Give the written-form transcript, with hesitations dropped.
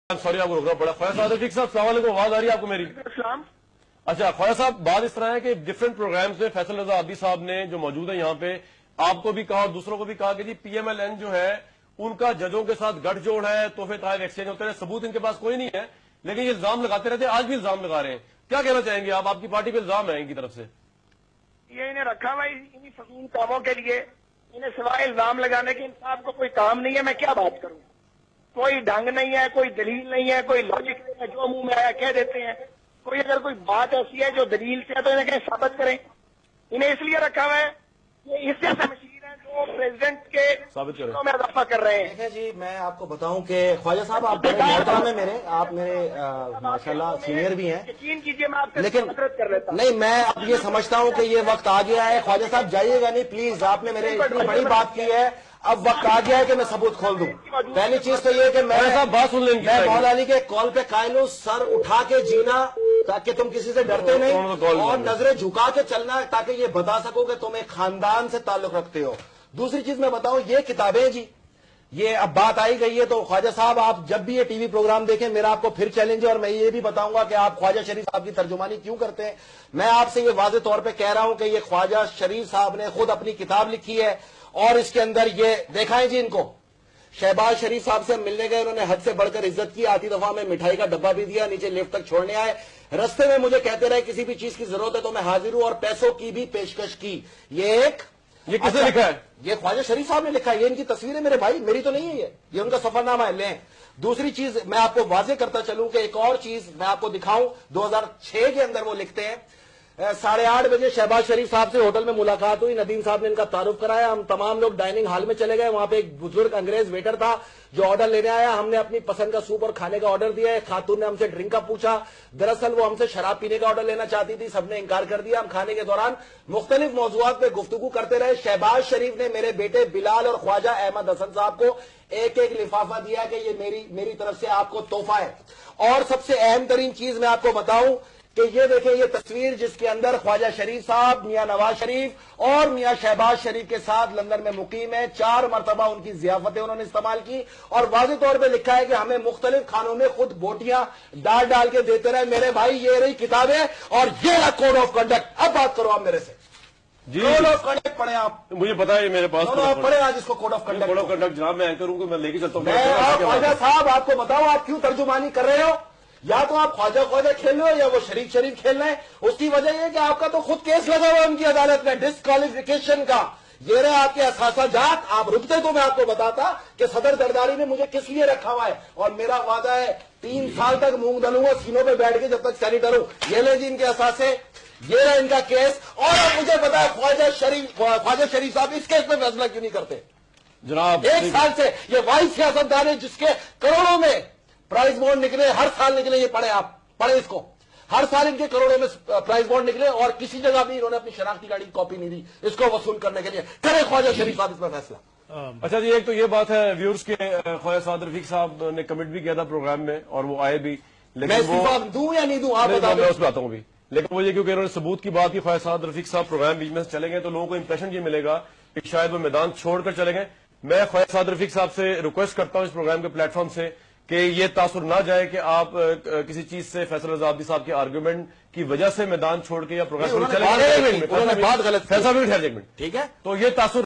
Sorry आपको रोकना पड़ा। ख्वाजा साहब रफीक साहब सवाल को आवाज आ रही है आपको मेरी? अच्छा ख्वाजा साहब, बात इस तरह है कि डिफरेंट प्रोग्राम्स में फैसल रजा आबदी साहब ने जो मौजूद है यहाँ पे आपको भी कहा और दूसरों को भी कहा कि जी PMLN जो है उनका जजों के साथ गठजोड़ है, तोहफे तहफ एक्सचेंज होते रहे, सबूत इनके पास कोई नहीं है, लेकिन ये इल्जाम लगाते रहते हैं, आज भी इल्जाम लगा रहे हैं। क्या कहना चाहेंगे आप? आपकी पार्टी पे इल्जाम है इनकी तरफ से। ये इन्हें रखा हुआ इन्हीं फजूल कामों के लिए, इन्हें सिवाय इल्जाम लगाने के इनसाफ को कोई काम नहीं है। मैं क्या बात करूं? कोई ढंग नहीं है, कोई दलील नहीं है, कोई लॉजिक नहीं है, जो मुंह में आया कह देते हैं। कोई अगर कोई बात ऐसी है जो दलील से है तो इन्हें कहीं साबित करें। इन्हें इसलिए रखा हुआ है ये इससे मशीर है जो प्रेसिडेंट के साबित करें में इजाफा कर रहे हैं। देखिए जी, मैं आपको बताऊं कि ख्वाजा साहब आप बड़े मोहतरम हैं मेरे, आप मेरे माशाल्लाह सीनियर भी हैं, यकीन कीजिए मैं आपसे लेकिन मदद कर लेता हूं। नहीं, मैं अब ये समझता हूं कि ये वक्त आ गया है। ख्वाजा साहब जाइएगा नहीं प्लीज, आपने मेरे इतनी बड़ी बात की है, अब वक्त आ गया है कि मैं सबूत खोल दूं। पहली चीज तो ये कि मैं बात सुन लेंगे, मैं मौला अली के कॉल पे कायल हूं, सर उठा के जीना ताकि तुम किसी से डरते नहीं, और नजरें झुका के चलना ताकि ये बता सको कि तुम एक खानदान से ताल्लुक रखते हो। दूसरी चीज मैं बताऊं, ये किताबें जी, ये अब बात आई गई है तो ख्वाजा साहब आप जब भी ये टीवी प्रोग्राम देखें मेरा आपको फिर चैलेंज है, और मैं ये भी बताऊंगा कि आप ख्वाजा शरीफ साहब की तर्जुमानी क्यों करते हैं। मैं आपसे ये वाज़ेह तौर पे कह रहा हूं कि ये ख्वाजा शरीफ साहब ने खुद अपनी किताब लिखी है, और इसके अंदर ये देखा है जी, इनको शहबाज शरीफ साहब से मिलने गए, उन्होंने हद से बढ़कर इज्जत की, आती दफा में मिठाई का डब्बा भी दिया, नीचे लिफ्ट तक छोड़ने आए, रस्ते में मुझे कहते रहे किसी भी चीज की जरूरत है तो मैं हाजिर हूं, और पैसों की भी पेशकश की। ये किसने लिखा है? ये ख्वाजा शरीफ साहब ने लिखा है, ये इनकी तस्वीर है मेरे भाई, मेरी तो नहीं है, ये उनका सफरनामा है। लें, दूसरी चीज मैं आपको वाजे करता चलूं कि एक और चीज मैं आपको दिखाऊं, 2006 के अंदर वो लिखते हैं 8:30 बजे शहबाज शरीफ साहब से होटल में मुलाकात हुई, नदीम साहब ने इनका तारुफ कराया, हम तमाम लोग डाइनिंग हॉल में चले गए, वहां पे एक बुजुर्ग अंग्रेज वेटर था जो ऑर्डर लेने आया, हमने अपनी पसंद का सूप और खाने का ऑर्डर दिया, एक खातून ने हमसे ड्रिंक का पूछा, दरअसल वो हमसे शराब पीने का ऑर्डर लेना चाहती थी, सबने इंकार कर दिया। हम खाने के दौरान मुख्तलिफ मौजूआत पे गुफ्तगू करते रहे। शहबाज शरीफ ने मेरे बेटे बिलाल और ख्वाजा अहमद हसन साहब को एक एक लिफाफा दिया कि ये मेरी तरफ से आपको तोहफा है। और सबसे अहम तरीन चीज मैं आपको बताऊं कि ये देखें, ये तस्वीर जिसके अंदर ख्वाजा शरीफ साहब, मियां नवाज शरीफ और मियां शहबाज शरीफ के साथ लंदन में मुकीम है, 4 मरतबा उनकी जियाफतें उन्होंने इस्तेमाल की, और वाज़ेह तौर पे लिखा है कि हमें मुख्तलिफ खानों में खुद बोटियां डाल के देते रहे। मेरे भाई ये रही किताबें और ये रहा कोड ऑफ कंडक्ट। अब बात करो आप मेरे से जी, कोड ऑफ कंडक्ट पढ़े आप? मुझे पता है मेरे पास पढ़े आज इसको code of conduct. Code of conduct जनाब मैं एंकर हूं, मैं लेके चलता हूँ। ख्वाजा साहब आपको बताओ आप क्यों तर्जुमानी कर रहे हो? या तो आप ख्वाजा खेल रहे हो या वो शरीफ खेल रहे हैं। उसकी वजह यह कि आपका तो खुद केस लगा हुआ है उनकी अदालत में डिस्क्वालिफिकेशन का। ये रहे आपके असासाजात। आप रुकते तो मैं आपको बताता कि सदर दरदारी ने मुझे किस लिए रखा हुआ है, और मेरा वादा है 3 साल तक मूंग दलूंगा सीनों पे बैठ के जब तक सेनेटर हूं। ये ले जी इनके असासे, ये रहा इनका केस। और अब मुझे पता है ख्वाजा शरीफ साहब इस केस में फैसला क्यों नहीं करते जनाब? 1 साल से ये वाइस सियासतदान है जिसके करोड़ों में प्राइज बॉन्ड निकले, हर साल निकले। ये पढ़े आप, पढ़े इसको, हर साल इनके करोड़ों में प्राइज बॉन्ड निकले, और किसी जगह भी इन्होंने अपनी शनाख्ती गाड़ी की कॉपी नहीं दी इसको वसूल करने के लिए। करे ख्वाजा शरीफ साहब इस पर फैसला। अच्छा जी, एक तो ये बात है व्यूअर्स के, ख्वाजा साद रफीक साहब ने कमिट भी किया था प्रोग्राम में और वो आए भी, लेकिन मैं दूं या नहीं दूं आप बता मैं उस पर आता हूँ भी। लेकिन वो ये क्योंकि उन्होंने सबूत की बात की, ख्वाजा साद रफीक साहब प्रोग्राम बीच में से चले गए तो लोगों को इंप्रेशन ये मिलेगा कि शायद वो मैदान छोड़कर चले गए। मैं ख्वाजा साद रफीक साहब से रिक्वेस्ट करता हूँ इस प्रोग्राम के प्लेटफॉर्म से कि ये तासुर ना जाए कि आप किसी चीज से फैसल रजा आबदी साहब के आर्गुमेंट की वजह से मैदान छोड़ के या प्रोग्राम चले गए। बात गलत, फैसला भी ठहर एक मिनट, ठीक है, तो ये तासुर